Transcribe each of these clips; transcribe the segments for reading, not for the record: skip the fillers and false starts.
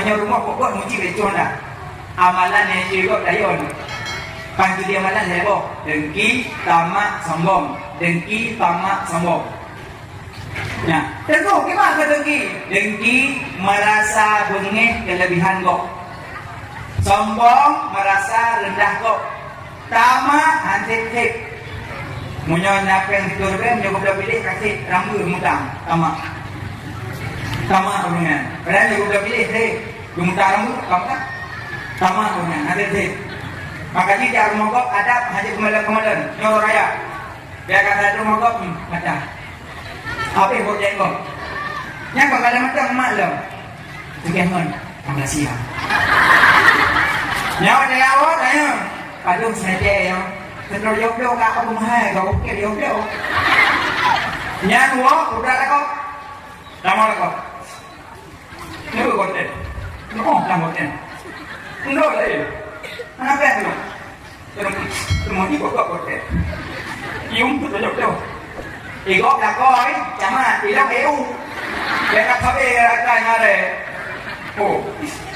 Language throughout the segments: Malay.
punya rumah pokok muji becon dah. Amalan yang juga dayon. Panju dia amalan heboh. Dengki, tamak, sombong. Dengki, tamak, sombong. Nah, tengok gimana ke dengki? Dengki merasa bengih kelebihan kau. Sombong merasa rendah kau. Tamak hantik-hantik. Munyo nak yang diturunkan, munyo kau pilih kasih rambut mutang. Tamak. Tamak punya. Padahal kau dah pilih deh. Mutang rambut, kamu tak? Tamak punya. Hantik-hantik. Makanya dia rumah kau ada haji kemalan-kemalan. Nyor raya. Dia kata rumah kau macam. Apa yang kau jengkau? Yang kau kata macam mak lo. Tukang terima kasih ya. Nyawa dia awak tanya. Aduh saya ya. Setelah dioplo kak aku mahal. Kau oke dioplo. Nyawa udah lah kau. Lama lah kau. Ini kau konten. Oh lama konten. Enggak lah ya. Kenapa ya tu? Semua ni kau konten. Yung tu dioplo. Igop là coi, chẳng mà thì nó yếu. Để các thấp đi ra cái nhà này. Ồ,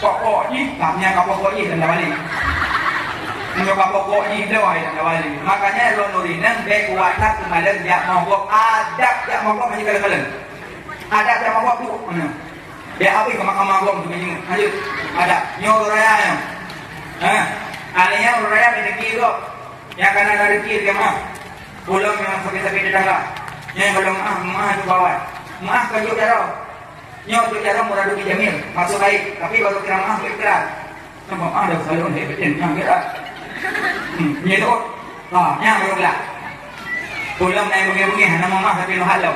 có gì? Làm nhà có gì là balik. Nggak apa-apa ini doa yang awali. Makanya lonori nang be kuatat kemalan ya mogok adab ya mogok masih kalen-kalen. Adab ya mogok tu. Be apa ke mahkamah agama tu begini. Ayo, ada nyor raya ya. Alanya raya bedeki go. Ya kana dari kiri ke mah. Pulang memang sakit-sakit tetangga. Yang belum maaf tu bawa. Maaf kan juga jauh. Nyor tu jauh murah duki jamil. Masuk baik, tapi baru kira maaf kira. Nampak ada salon hebat yang kira. Như thế nha mọi người hồi lần này một ngày hàng năm mà phải lo hết rồi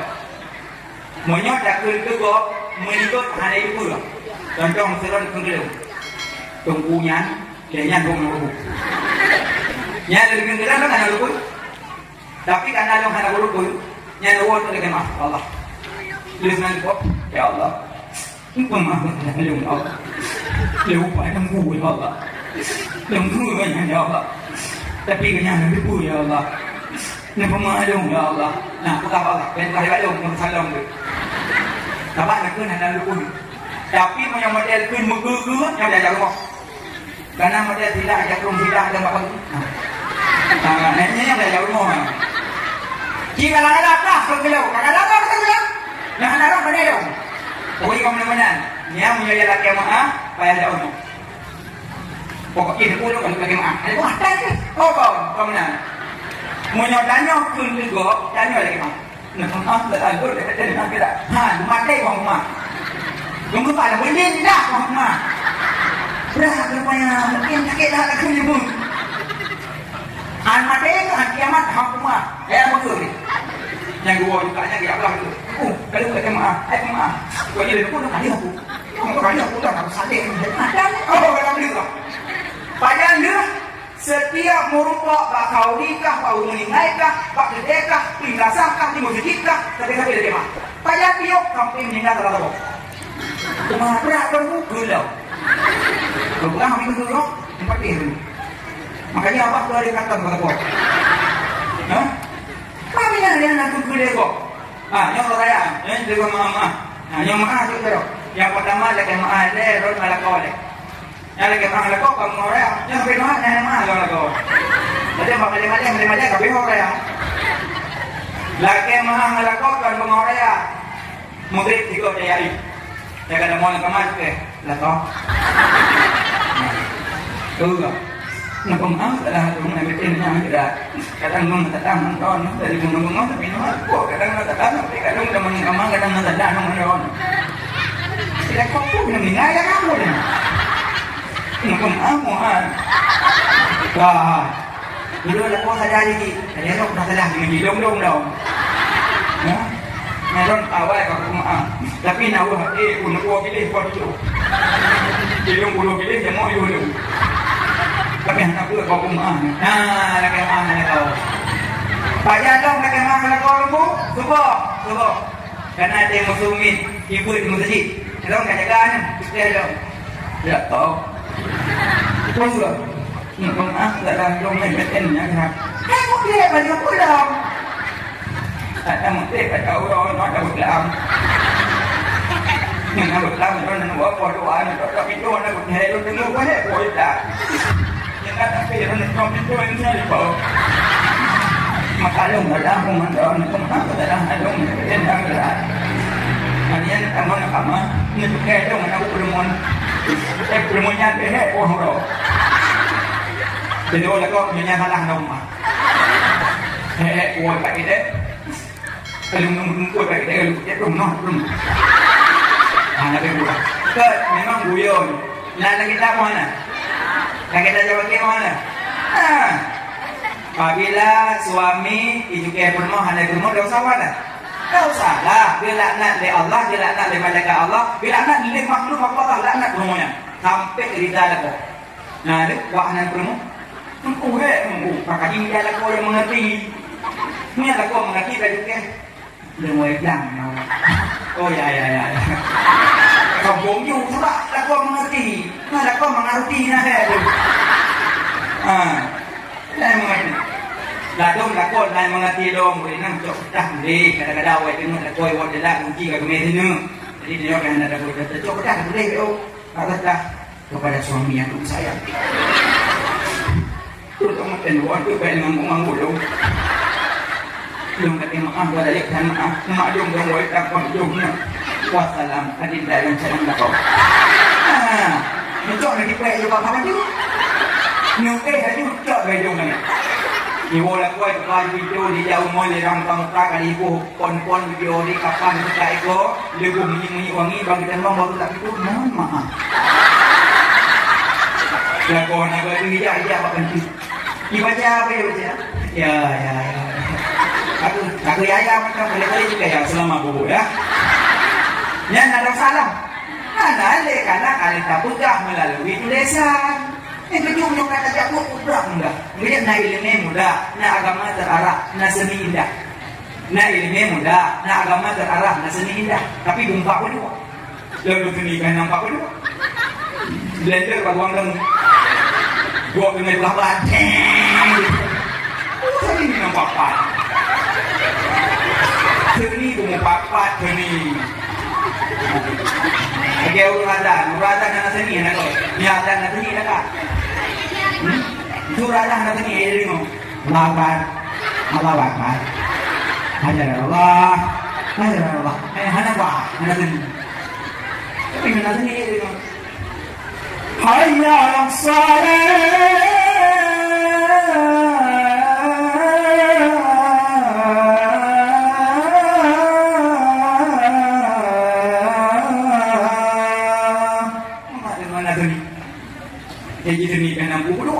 mỗi nhót đã cứ có 10 tốt hai đấy vừa còn trong sẽ lo không được tùng u nhán để nhăn không nó nhăn được cái đó nó là được tapi karena lo hana bulu bulu nhăn nó itu dengan maaf Allah lisan kok ya Allah maaf dengan Allah lupa dengan gue Allah đừng có người mình ya Allah tapi kenyang lebih pun ya Allah nak pemadung ya Allah nah aku tahu Allah dan kali balung yang salam tu dapat nak kena dan pun tapi yang model kun menggugu yang dah jauh karena model tidak ada rum tidak ada apa nah ini yang dah jauh rumah jika ada apa kegelau ada apa kegelau yang ada apa ni dong pokoknya kamu mana yang punya laki maaf payah jauh pokoknya itu kan lagi maaf. Ada apa tu? Oh kau mana? Munyo danyo kun juga, danyo lagi maaf. Nak maaf dah tu dah nak kita. Mati kau maaf. Kamu pada boleh dah kau maaf. Berat rupanya mungkin sakit dah nak kena pun. Mati kan kiamat kau maaf. Betul ni. Yang dua juga yang dia Allah tu. Kalau kata maaf, maaf. Kau ni aku nak kali aku. Kau kali aku tak nak sakit. Oh kau beli kau. Padahal setiap merupak bak kau nikah, bak meninggal kah, bak gede kah, pinrasah kah, timur sedikit kah, tapi dia mah. Padahal piok kampung meninggal terlalu. Cuma berat kamu gelau. Kau bukan kami gelau, tempat ini. Makanya apa keluar dari kata kata kau? Kami yang nak gelau kau. Yang raya, yang juga mama. Yang mama juga. Yang pertama lagi mama le, rot malah kau le. Yang lagi mahal kau kamu orang yang lebih mahal yang mahal kau. Jadi macam kau bingung orang. Lagi mahal kau kamu orang murid tiga jari. Jangan ada mohon kemas ke, lah kau. Tu lah. Nak maaf dah tu nak bikin yang tidak. Kadang nung tetang nonton dari nung tapi nung kau kadang tetang tapi kadang teman kamu kadang tetang nung. Tidak kau pun meninggal ya kamu ni. Nak maaf. Wah. Dulu aku sadar lagi. Dia nak sadar lagi dong dong. Ya. Meron awal aku maaf. Tapi nak pun aku pilih kau tu. Pilih bulu pilih semua dulu. Tapi anak aku kau maaf. Nah, lagi maaf kau. Payah dong lagi maaf kau lu. Cuba. Karena ada yang muslimin, ibu di masjid. Dong jagaan. Kita dong. Ya tahu. Terus lah. Maaf, tak ada dong yang betennya kan. Kau dia banyak pulang. Ada mesti ada orang ada pulang. Yang aku tahu itu nang buat doa nang tapi itu nang aku hei lu tengok apa hei boleh tak? Yang kata saya nang kau itu yang saya bawa. Maka lu ada aku mandor nang kau ada ada yang ada. Kalian kamu ni pakai tu nang aku perempuan. Perempuannya hei orang orang. Jadi orang kau punya halang nama. Hei orang tak ada. Kalau mengumpul tak ada kalau kita rumah rumah. Anak ibu, ke memang guyon. Nak kita mana? Nak kita jawab ke mana? Apabila suami itu ke rumah, anak rumah dah usah mana? Dah usah lah. Dia laknat oleh Allah, dia laknat oleh malaikat Allah, dia laknat oleh makhluk Allah, laknat rumahnya. Sampai rida dah kau. Nah, dia buat anak rumah. Maka dia lah kau yang mengerti. Ni lah kau mengerti dah juga. Dia mau yang oh ya. Kamuอยู่ธุระแล้วก็mengerti. Nah,แล้วก็mengertiนะแท้ได้mengerti. Ladong lakon lai mengerti dong, boleh nang cok dah boleh. Kadang-kadang awak tengok lah koi awak dah kunci kat kemeh sini. Jadi dia akan ada boleh cok dah boleh oh. Kata kepada suami yang sayang. Terutama tenduan tu baik ngomong-ngomong dulu. Belum kata maaf pada lek dan maaf. Mak dong dong woi tak kon dong na. Wassalam hadin dalam salam lakau. Cok lagi baik juga kawan tu. Nyuke haju cok baik dong na. Ibu lah kuat kalau video di jauh mall di rangkang tak kali ibu pon video di kapan kita iko lebu minyak wangi bagi tembang baru tak itu mohon maaf. Ya kau nak bagi dia apa penting? Dibaca apa ya baca? Ya. Aku ya macam boleh juga ya selama bubu ya. Yang ada salam. Karena kali tak mudah melalui tulisan. Kejung kata jatuh mudah mudah. Kemudian na ilmu mudah, na agama terarah, na seni indah. Na ilmu mudah, na agama terarah, na seni indah. Tapi gumpa pun juga. Lalu senikan nampak pun juga. Blender baguang dong. Gua dengan belah-belah. Seni ni nampak apa? Seni gumpa papat seni. Oke uratan na seni na ko. Niatan na seni na ka. Suratan na seni ay mo. Lapan. Hajar Allah. Hanapa. Na seni. Tapi na seni ay mo. Hayya 'alas salat. Jadi seni kan 60 tu.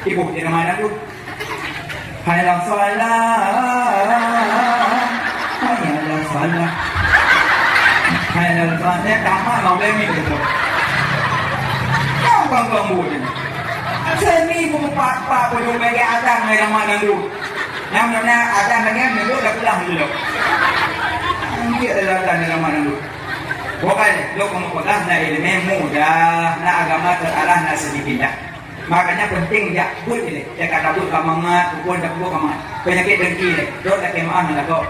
Ibu dia nama tu. Hayya salat. Hayya salat. Hayya salat kama boleh ni tu. Kau bang buat. Seni pak bodoh bagi adang mai nama tu. Nama adang dengan melu dah pulang dulu. Dia adalah nama tu. Bukan, lo kamu pegang na ilmu mudah, na agama terarah na sedikit. Makanya penting ya but ini. Ya kata but kamangat, pukul dak buat kamangat. Penyakit dengki ni, dot dak kemahan nak kau.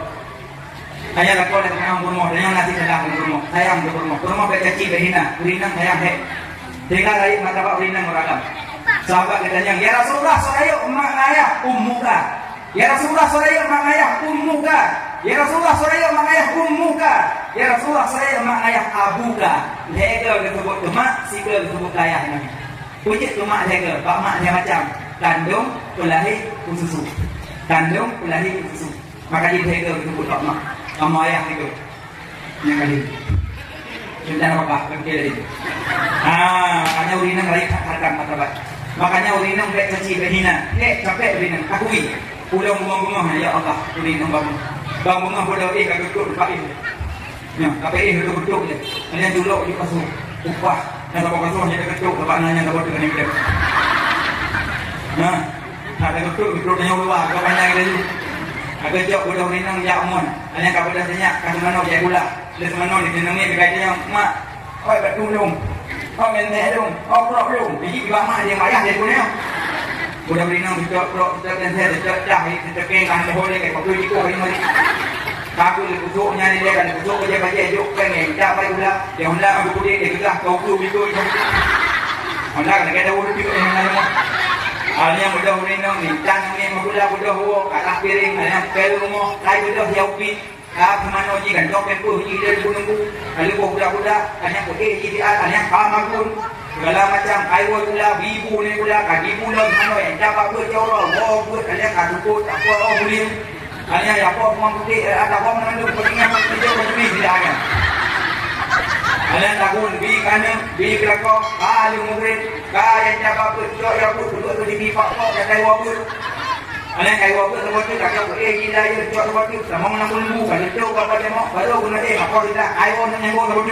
Saya nak kau dak kemahan burmo, yang nanti saya dak burmo, sayang burmo. Burmo bercaci berhina, sayang he. Tinggal lagi mata pak berhina meragam. Sahabat katanya, ya Rasulullah, saya emak ayah ummuka. Ya Rasulullah, saya emak ayah ummuka. Ya Rasulullah, saya emak ayah ummuka. Ya Rasulullah, saya emak ayah abuka. Lega disebut emak, sika disebut ayah ni. Pucit emak lega, pak mak dia macam kandung, pelahir, susu. Kandung, pelahir, susu. Maka dia lega disebut pak mak. Sama ayah itu. Yang kali. Cinta apa? Kekil itu. Makanya urinang raih harkan martabat. Makanya urinang baik caci berhina. Capek urinang. Akui. Pulang bunga-bunga, ya Allah, urinang bangun. Bangun bodoh kagak duduk Pak ini. Ya, KPI duduk je. Hanya duduk di kasur. Upah. Yang sama kasur hanya duduk lepas nanya dapat dengan ini. Nah, ada duduk dengan luar, kau pandang lagi. Agak jauh bodoh ni nang ya umon. Hanya kau dah tanya, kasih mana dia gula. Dia mana ni nang ni berkaitan mak. Oi batu dong. Oh menteh dong. Oh prok dong. Biji di mak dia mayah dia punya. Budak berinang kita prok kita kan saya kita dah kita kengkan boleh kayak kau ikut ini mari. Aku le kusuknya ni dia kan kusuk kerja juk kan ni dah pai pula dia hendak aku putih dia kata kau tu itu hendak nak ada urut itu yang mana yang mudah ni ni dan ni mudah huo kalah piring yang pel rumah kai mudah yaupi mana ji kan dok tempo ji dia nunggu kalau budak-budak hanya pakai ideal hanya paham pun segala macam air pula bibu ni pula kaki pula mana yang dapat bercorong buat hanya kadukut apa boleh hanya ya apa orang putih ada orang mengandung pentingnya kerja macam ni tidak ada. Hanya takun bi kana bi kelakok alim murid kaya dapat berjok ya pun duduk tu di pipa kok kai wabu. Hanya kai wabu sebab tu tak kau gila ya jok sebab tu sama menanggung bu kalau tu apa demo baru guna apa tidak ayo nang go sebab tu.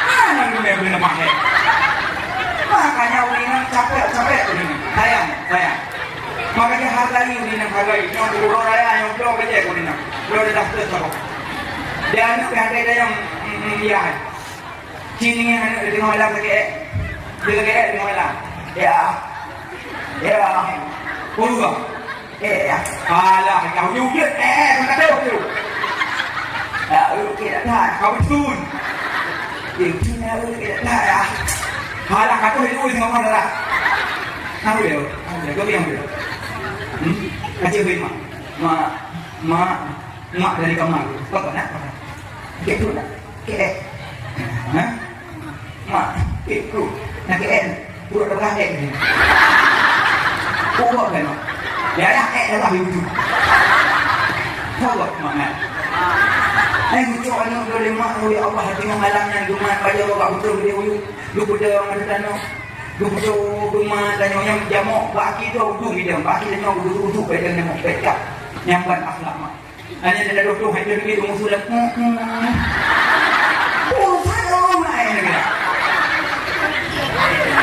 Mana ni memang nama ni. Makanya ulinan capek ni. Sayang. Makanya hargai ini nak hargai. Yang buruk raya yang belum kerja kau ni nak. Belum ada daftar sebab. Dia ni ada yang dia. Cini yang ada di malam lagi. Dia lagi di malam. Ya. Puluh. Alah kau juga. Kau tak tahu tu. Kita dah kau tun. Kita dah. Alah kau itu dengan mana dah? Tahu dia. Kau biar dia. Kacau bima, mak dari kamar, kau tak nak? Ketu nak? Mak, ketu, nak buruk dah ni. Buruk kan? Ya, dah lah itu. Tahu mak? Muncul anak boleh mak, ya Allah, hati malamnya Jumat pada orang betul dia lu pada orang ada duduk rumah dan yang jamuk baki tu duduk dia baki dan yang duduk pada nyamuk pecah nyamban akhlak mak hanya ada duduk hanya dia musulah salah main lagi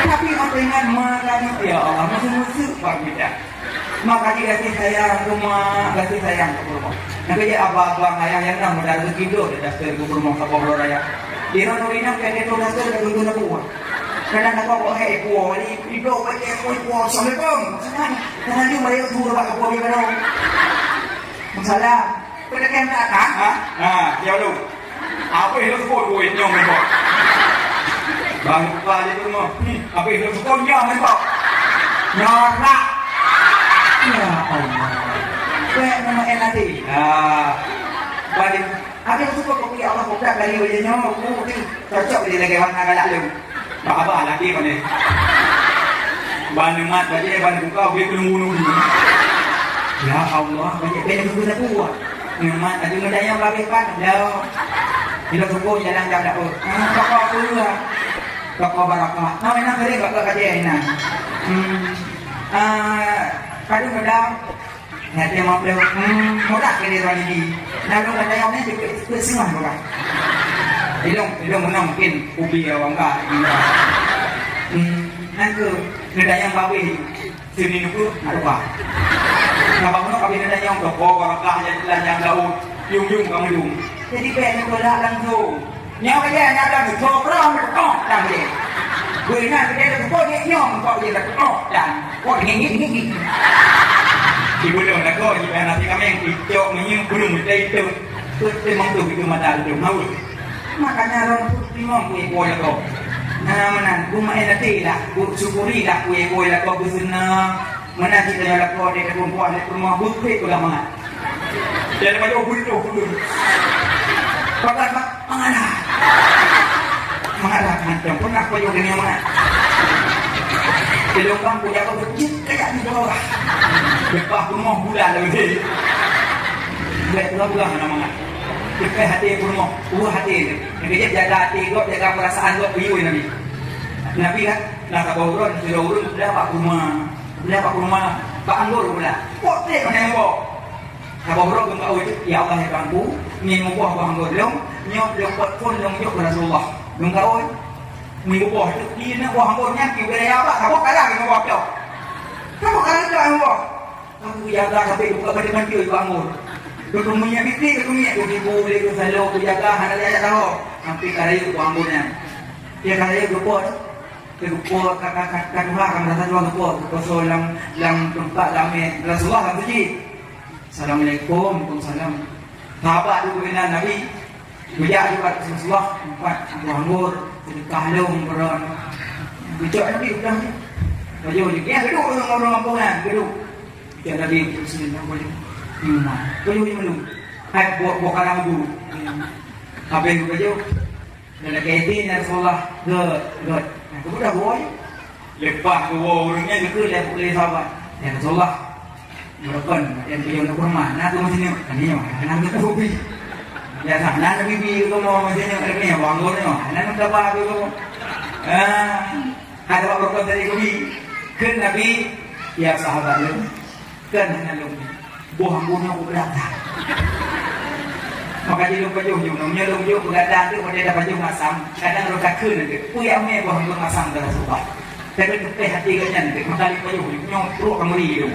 tapi apa ingat makanya ya Allah musuh pak kita makanya kasih sayang rumah kasih sayang ke rumah nak kerja abang-abang ayah yang nak modal rezeki dah dasar rumah kapal raya dia nak nak kena tu dasar dah guna buat kadang nak bawa kuah ni hidup pakai kuah Assalamualaikum kadang dia mereka suruh pakai kuah dia kadang masalah pada kan tak dia dulu apa yang lu sebut kuih nyong memang bang lupa dia tu mah apa yang lu sebut nyong memang nyorak ya Allah kayak nama enadi balik ada yang suka kopi Allah buka dari wajahnya cocok dia lagi warna galak lu apa lagi kau ni? Ban mat baca ban buka dia belum ya Allah banyak benda nak buat. Mat ada medaya bagi pan dah. Kita tunggu jalan jam dah. Toko pula. Toko barakah. Nah enak kali enggak kerja enak. Kadu medang. Nanti mau beli murah kali orang ini. Lalu ada yang ni juga semua murah. Ilong mana mungkin ubi awak enggak nanti nedayang bawi sini nuku apa kenapa mana kami nedayang toko barakah yang daun yung kamu jadi pengen bola langsung nyawa dia nyada tu orang tu dan dia gue nak dia tu kau ni nyom kau dia tu dan kau ni ibu dah nak kau ibu nanti kami yang hijau menyung belum itu memang tu itu mata tu mau makanya orang putih mau kue kau. Nah mana, rumah nanti lah, syukuri lah kue lah kau bersenang. Mana kita yang kau dia perempuan di rumah putih tu lah mana. Jadi macam bunuh. Pakai mengalah macam pernah kau juga ni mana. Di lubang punya kau berjit kayak di bawah. Lepas rumah bulan lagi. Bulan mana mana. Dekat hati rumah, hati ni. Dia jaga hati kau, jaga perasaan kau piu Nabi. Nabi kan, nak bawa urun, sudah urun, dapat rumah, Pak Anggur pula. Kok teh mana kau? Nak bawa urun kau itu, ya Allah yang kangku, ni mubuh Pak Anggur long, nyok pot pun long nyok Rasulullah. Long kau, ni mubuh itu, ni nak Pak Anggurnya, kau kena apa? Kau kalah dengan mubuh kau. Kau kalah dengan mubuh. Kamu jaga sampai buka pada mandi Pak Anggur. Kau punya fikir, kau punya ibu boleh kau selalu kau jaga, hanya dia tahu. Sampai kali itu ampunnya. Dia kali itu lupa, kakak dua kan rasa dua lupa. Kau lang tempat lama Rasulullah kan suci. Assalamualaikum, Waalaikumsalam. Sahabat tu dengan Nabi bijak juga Rasulullah empat anggur sedekah long beron. Bijak Nabi udah ni. Baju ni dia duduk orang kampungan duduk. Bijak Nabi Rasulullah baju. Baju ni melung. Hai buat kalang dulu. Habis baju. Dan kaitin Rasulullah god. Aku dah boy. Lepas tu orangnya juga dia boleh sahabat. Ya Rasulullah. Merakan yang beliau nak rumah. Nak tu macam ni. Ini nak kita hobi. Ya tak nak bibi tu mau macam ni bangun ni. Nak dapat apa tu. Ada apa dari hobi. Kan Nabi ya sahabat lu. Kan lu. Buah bunuh berdatang. Maka dia lupa jauh namanya lu berdatang tu dia dapat jauh masam. Kadang rokat kun nanti. Puya me buah bunuh masam dalam sebab. Tapi hati kanya nanti. Maka lupa jauh nyong teruk kemari tu.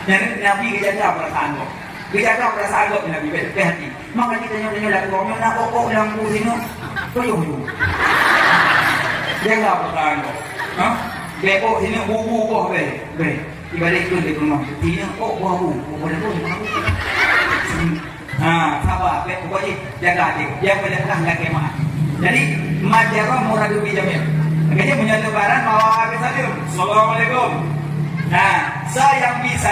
Yang Nabi kejaga perasaan kau. Kejaga perasaan kau Nabi baik hati. Maka kita nyonya lagu kau nak pokok lampu sini. Koyo. Jaga perasaan kau. Ha? Bepok sini bubu kau baik. Ibalik tu di rumah. Sini kok bubu. Boleh pun. Sabar. Pokoknya jaga dia. Dia berdekat lagi mah. Jadi majarah muradu bijamil. Makanya punya lebaran bawa habis salim. Assalamualaikum. Nah, saya bisa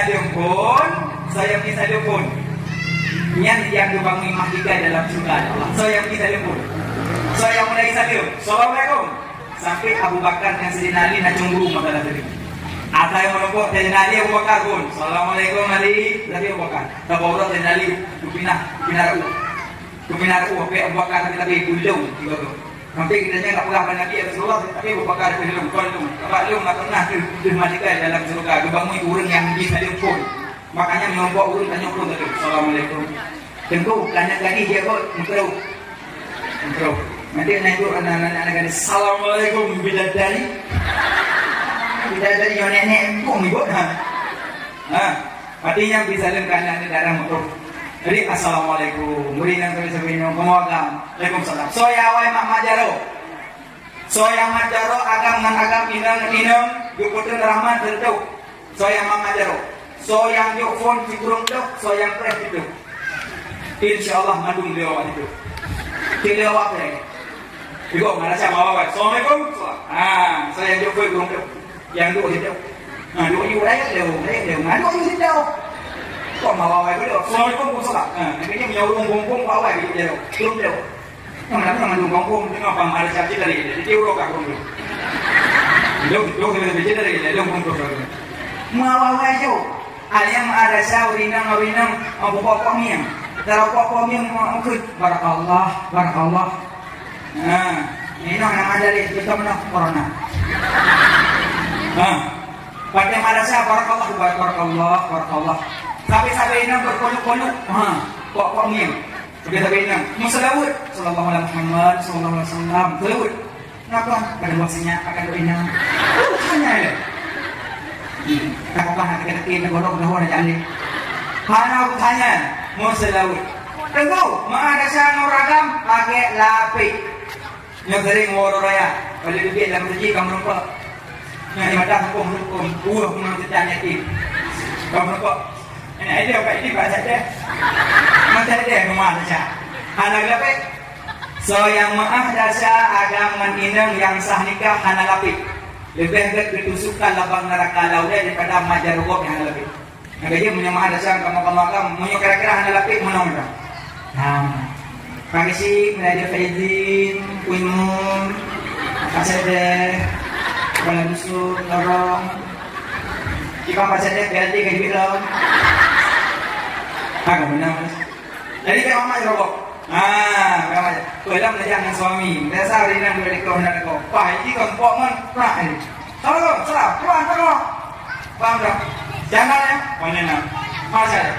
pun yang dibangun imam kita dalam surga Allah. Saya bisa pun. Saya mulai salim. Assalamualaikum. Sampai Abu Bakar dan Sayyidina Ali nak cemburu masalah tadi. Ada yang menepuk Sayyidina Ali Abu Bakar pun. Assalamualaikum Ali. Tapi Abu Bakar. Tapi orang Sayyidina Ali pindah Abu Bakar tapi gulung tiga tu. Sampai kita tak pernah Nabi Rasulullah tapi Abu Bakar belum kondom. Apa lu enggak pernah dimatikan dalam surga. Dibangun orang yang bisa pun. Makanya menyokok urut tanya pun tadi. Assalamualaikum. Tentu tanya lagi dia kok mengkerau. Nanti naik tu anak-anak ni Assalamualaikum bidadari. Bidadari yang nenek pun ibut artinya bisa lengkap anak darah motor. Jadi Assalamualaikum. Murid yang sampai-sampai minum kemuagam. Waalaikumsalam. Soya awal mak majaro. Soya majaro agam ngan agam inang yukutin rahman tertuk. Soya mak majaro. Soya yuk phone cikurung tuk. Soya press itu. InsyaAllah mandung beliau itu. Beliau apa lagi? Ibu mana saya bawa. Assalamualaikum. Soya yuk phone cikurung tuk. Yang duk itu. Duk yuk lagi leu. Duk yuk itu. Kok mau awal itu, Assalamualaikum salam. Akhirnya menyuruh bongkong awal gitu dia. Belum dia. Yang mana mengandung bongkong itu apa ada saksi dari dia. Dia urut aku dulu. Lo kita bicara dari dia, lo bongkong dulu. Mau awal itu. Ayam ada sawrinang abu pokoknya. Taruh pokoknya mau ikut. Barakallah. Ini nama dari kita menang corona. Pada madrasah barakallah. Sampai ini berkolok-kolok. Kok miem. Sampai ini. Musalawat. Sallallahu alaihi Muhammad. Sallallahu alaihi wasallam. Salawat. Kenapa? Pada maksudnya akan doanya. Hanya ada. Tak apa nak kena golok dah orang jadi. Hanya aku tanya. Musalawat. Tunggu. Ada sang ragam pakai lapik. Yang sering orang raya. Kalau dia dalam rezeki kamu lupa. Yang di mata hukum. Menurut tanya tim. Kamu lupa. Ini dia bahasa dia. Macam dia rumah saja. Anak lapik. So yang maaf dasar agama inang yang sah nikah anak lapik. Lebih dekat ketusukkan labang neraka laudah daripada majar rokok yang lapik. Yang dia punya maaf dasar kamu punya kira-kira anak lapik mana? Pagi si belajar Faizin, Kuimun, Kasede, Kepala Dusun, Lorong. Jika pasal dia berarti kayak gitu. Agak benar mas. Jadi kayak mama rokok. Mama. Dalam dengan suami. Dasar ringan dari kau hendak kau. Pak ini kan pok man pernah ini. Salah. Paham tak? Jangan ya. Mana nak? Masa.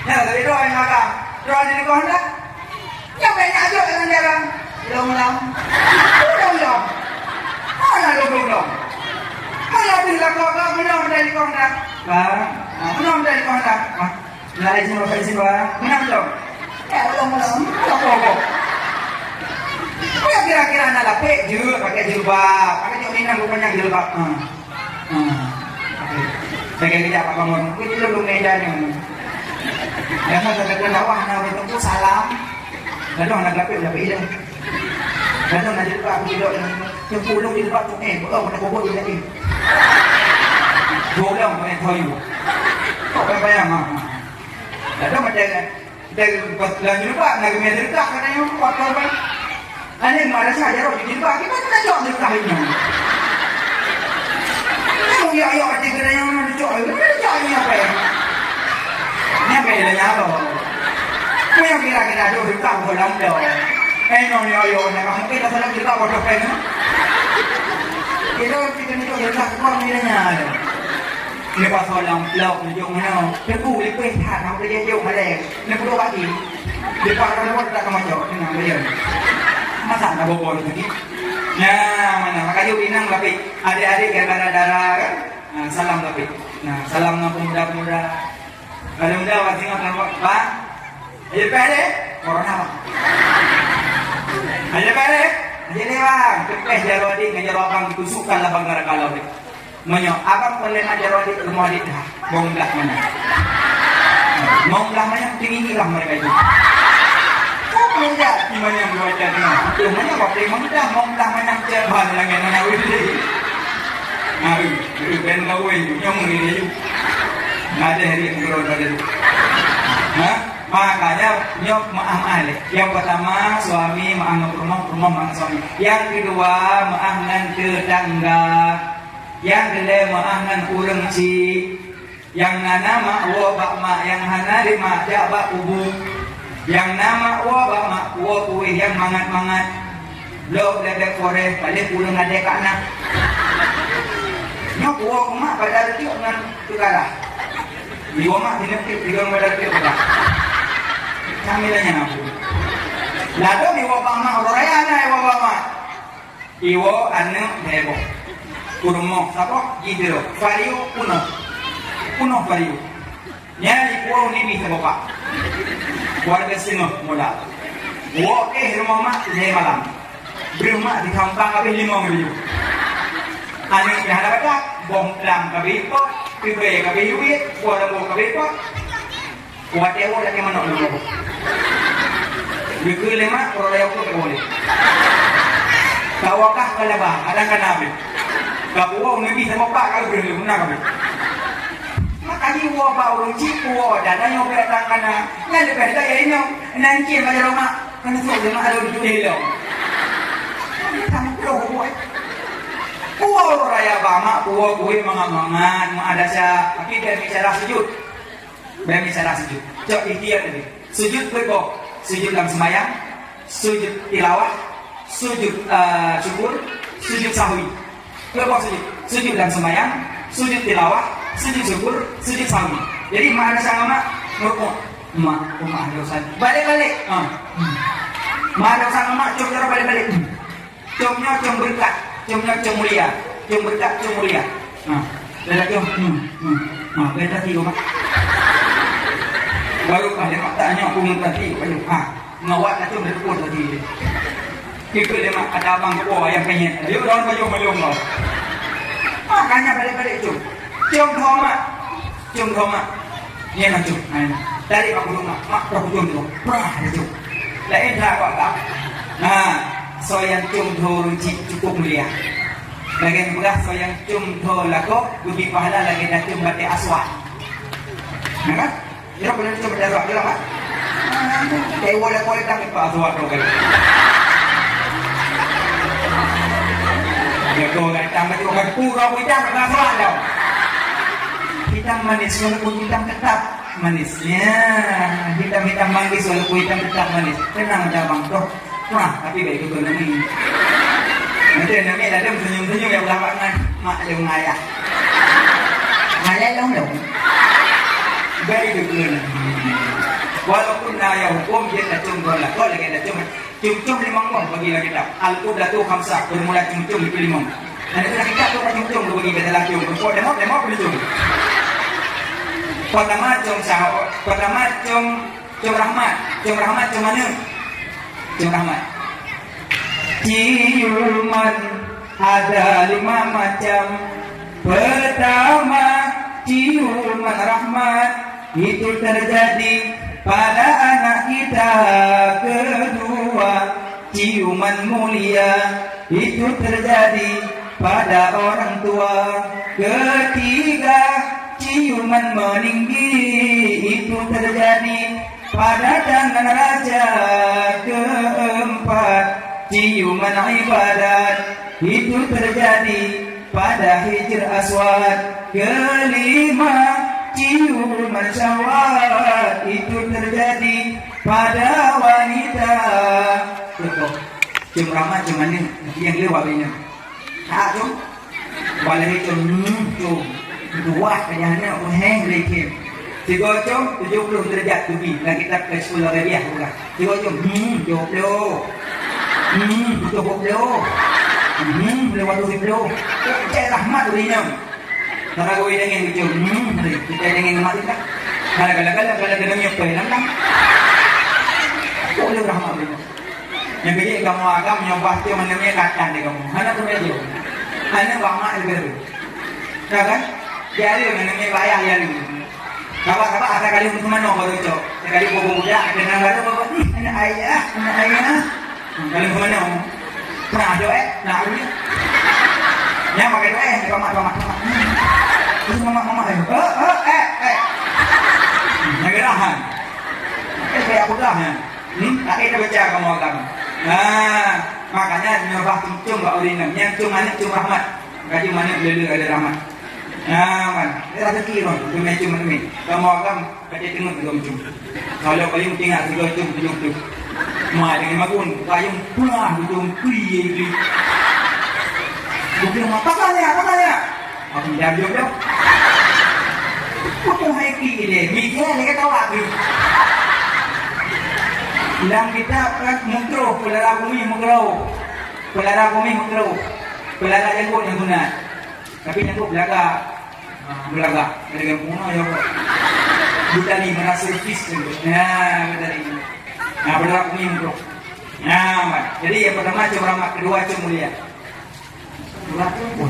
Ya dari doa yang agak. Doa dari kau hendak. Yang banyak aja dengan jarang. Long. Mana long. Mana bila kau menang dari kau hendak. Menang dari kau hendak. Nalai semua kasih barang, menang dong. Belum. Kau kira-kira anak lapik juga pakai jilbab, pakai jilbab rupanya jilbab. Pakai kejap apa kamu? Kau juga belum medan yang. Biasa saya kata dakwah nak bertemu salam. Lalu anak lapik dah. Lalu nak jumpa aku tidak yang pulang di tempat tu kau nak kubur dia ni. Pulang main toyu. Kau bayang ah. Lalu macam dari jumpa nak kena dekat kerana yang kuat kau kan. Ane mana saja roh jumpa kita nak jauh dekat ini. Kamu ya ada kerana yang nak jauh ni apa ya? Ni apa yang nyalo? Kau yang kira-kira jauh dekat dalam dah. Nong yo na kamu kita salah kita bodoh kan. Kita ni tu dekat kau ni nya. Ni pas orang lauk ni jong mana. Tepu ni pun tak nak dia jauh malai. Ni perlu bagi. Dekat orang tak kamu jauh ni nak dia. Masa nak bobol lagi. Nah, mana makanya binang tapi adik-adik yang darah kan. Salam tapi. Nah, salam nak pemuda-pemuda. Kalau muda wajib nak Pak. Ayo pede, corona. Ayo balik, ayo bang, kepes jarodi ngajar abang ditusukkan lah bang kalau ni. Menyo, abang boleh ngajar jarodi rumah dia dah, bong belah mana? Bong belah mana tinggi lah mereka itu. Kau belum di mana yang baca ni? Belum mana kau belum bong belah mana cerban lagi nak wujud. Nabi, ben kau yang ni dia. Nada hari yang berada di. Makanya nyok maaf yang pertama suami maaf rumah maaf suami. Yang kedua maaf ngan tetangga. Yang kedua maaf ngan urang ci. Yang nama wa bakma yang hana lima jaba ubu. Yang nama wa bakma wa kuih yang mangat-mangat. Lo bebek koreh balik urang ada kana. Nyok wa mak pada tiok ngan tukara. Di mak dinepik digang pada tiok tukara. Kamilanya aku. Lalu di wabah mak oraya na wabah mak. Iwo anu debo. Kurmo sapa gidro. Vario uno vario. Nyari kuau ni bisa bapak. Warga sini mula. Wo rumah mak di malam. Berumah di kampung kami 5 ribu. Anu yang ada kata bom lam kami po, pibe kami yuit, kuala bo kami po. Kuat ewo lagi mana orang tu? Bukul lima orang yang tu boleh. Kawakah kalabah, ada kan nabi. Kau nabi sama pak kalau boleh guna kami. Makanya uang pak orang cipu dan yang berdatang kana, yang lebih dah yang ini nanti macam rumah kan semua rumah ada di dalam. Kamu perlu buat. Uang raya bama, uang kue mangan, ada siapa? Tapi dia bicara sujud. Berbicara sujud. Cok ikhtiar tadi. Sujud berkok. Sujud dalam sembahyang, sujud tilawah, sujud syukur, sujud sahwi. Berkok sujud. Sujud dalam sembahyang, sujud tilawah, sujud syukur, sujud sahwi. Jadi mak ada sama mak berkok. Mak ada usaha. Balik-balik. Mak ada sama mak cok cara balik-balik. Coknya cok berkat, coknya cok mulia, cok berkat cok mulia. Dah cok. Beda tiga mak. Baru pada matanya aku tadi baru ngawat tu berkuat tadi. Kita dia mak ada abang tua yang pengen. Dia orang bayung kau. Makanya balik-balik tu. Cium thoma. Ni nak cium. Dari aku rumah mak aku cium tu. Prah tu. Lain dah kau tak. Nah, so yang cium tu cukup mulia. Bagian beras so yang cium tu laku lebih pahala lagi dah cium batik aswad. Nah, dia boleh coba darah dia lah. Dia boleh tak apa suat rogan. Dia kau datang betul kan pura kita tak suat dah. Kita manis walaupun kita tetap manisnya. Kita manis walaupun kita tetap manis. Tenang aja bang toh. Nah, tapi baik itu nanti. Nanti ada senyum-senyum yang belakangan mak dia ngayah. Ngayah dong. Baik itu. Walaupun naya hukum dia tak cium bola, kau lagi tak cium 5 orang bagi lagi tak. Al-Qudatu khamsah bermula cium itu 5. Dan itu kita tu cium bagi kita lagi cium. Kau demo boleh cium. Pertama cium sahab, pertama cium rahmat cium mana? Cium rahmat. Ciuman ada 5 macam. Pertama ciuman rahmat itu terjadi pada anak kita. Kedua, ciuman mulia itu terjadi pada orang tua. Ketiga, ciuman meninggi itu terjadi pada tangan raja. Keempat, ciuman ibadat itu terjadi pada Hijr Aswad. Kelima, ciuman syahwat itu terjadi pada wanita. Betul. Cium ramah cuman yang lewat ini. Tak tu. Boleh cium. Dua kayaknya aku hang lagi. Tiga cium 70 derajat lebih. Lagi kita ke sekolah dia bukan. Tiga cium 70. 70. Lewat 70. Cek rahmat urinya. Kalau kau ingin cium, kita ingin mati tak? Kalau dengannya pelan tak? Kau boleh rahmat urinya. Yang kecil kamu agam yang pasti menemui kacang di kamu. Hanya tu saja. Hanya bangga itu. Kan? Jadi menemui bayar yang ini. Kabar ada kali untuk mana baru cok. Sekali bobo muda dengan baru bobo. Anak ayah. Kali ke mana? Pernah ada nak ni. Yang pakai doa mama. Terus mama Yang gerahan. Saya aku dah ya. Tak ada baca kamu agam. Makanya nyobah cium Mbak Udin. Yang cium mana cium rahmat. Kaji mana bela ada rahmat. Man, dia rasa kira tu macam mana? Kamu agam kaji tengok cium. Kalau kalian tinggal juga cium. Mai dengan magun, kayung pulang cium kiri. Bukan katanya. Aku jawab. Aku hai kiri. Mikir ni kata apa? Bilang kita kan mukro, pelara bumi mukro. Pelara jenggot yang guna. Tapi jenggot belaga. Dari yang puno ya. Kita ni merasa servis tu. Dari. Pelara bumi mukro. Jadi yang pertama cium rahmat, kedua cium mulia. Berat tu.